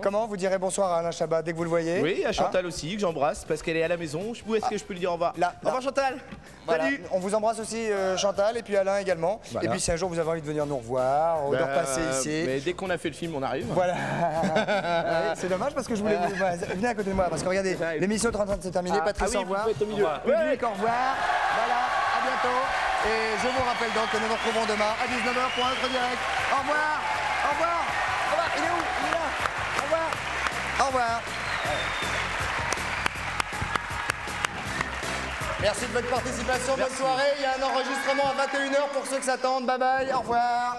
Comment vous direz bonsoir à Alain Chabat dès que vous le voyez? Oui, à Chantal aussi, que j'embrasse parce qu'elle est à la maison. Où est-ce que je peux lui dire au revoir? Au revoir Chantal. Voilà. Salut. On vous embrasse aussi Chantal et puis Alain également. Voilà. Et puis si un jour vous avez envie de venir nous revoir, de repasser ici. Mais dès qu'on a fait le film, on arrive. Voilà. C'est dommage parce que je voulais... Venez à côté de moi parce que regardez, l'émission est en train de se terminer. Patrice, au revoir. Public, au revoir. Voilà, à bientôt. Et je vous rappelle donc que nous nous retrouvons demain à 19h pour un autre direct. Au revoir. Au revoir. Au revoir. Il est où? Il est là. Au revoir. Au revoir. Merci de votre participation. Bonne soirée. Il y a un enregistrement à 21h pour ceux qui s'attendent. Bye bye. Au revoir.